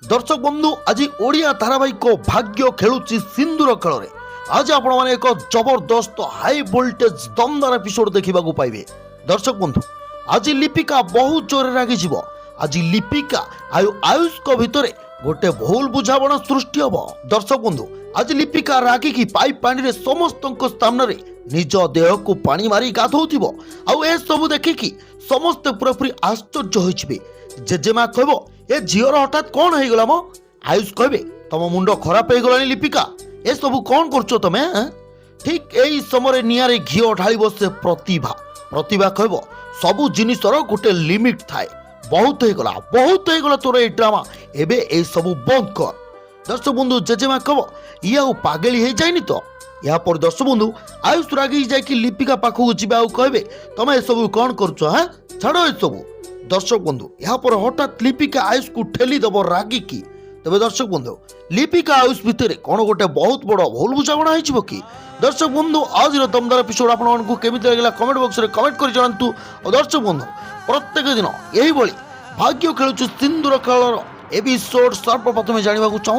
दर्शक बंधु आज ओडिया धारावाहिक भाग्य खेलुची सिंदूर खेल आज आपण माने एक जबरदस्त हाई वोल्टेज दमदार एपिसोड देखा पाइबे। दर्शक बंधु आज लिपिका बहुत जोर रागी जीव। आज लिपिका आयुष को भितर गोटे भूल बुझावना सृष्टि हम। दर्शक बंधु आज लिपिका रागी की पाइप पानी रे समस्त सामने निज देह को पानी मारी गाधौथिब। आउ ए सब देखिकी समस्ते पूरापूरी आश्चर्य होइछिबे। जेजेमा कहबो ए झीर हठात कौन हो गला मो। आयुष कहबे तम मुंड खराब हो गलानी लिपिका, ए सब कौन करछो तमे। ठीक एई समय नियारे घी ढाली बसे प्रतिभा। प्रतिभा कहबो सबु जिनिसर गोटे लिमिट थाए। बहुत हो गला तोर ए ड्रामा, एबे ए सब बंद कर। दर्शक बंधु जेजेमा कहबो या पागली हो जाइनी तो। या पर दर्शक बंधु आयुष रागी जाकि लिपिका पाखक जीवा कहबे तमे ए सब कौन करछो। हां छाड़ो ए सब। दर्शक बंधु यहाँ पर हठात लिपिका आयुष को ठेली दब रागी की। तबे दर्शक बंधु लिपिका आयुष भितर कौन गोटे बहुत बड़ भूल बुझाणा हो कि। दर्शक बंधु आज दमदार एपिसोड आपको केमी लगे कमेंट बॉक्स में कमेंट कर जनातु। और दर्शक बंधु प्रत्येक दिन यही भाग्य खेलुचु सिंदूर खेलर एपिसोड सर्वप्रथम जानवा चाहूँ।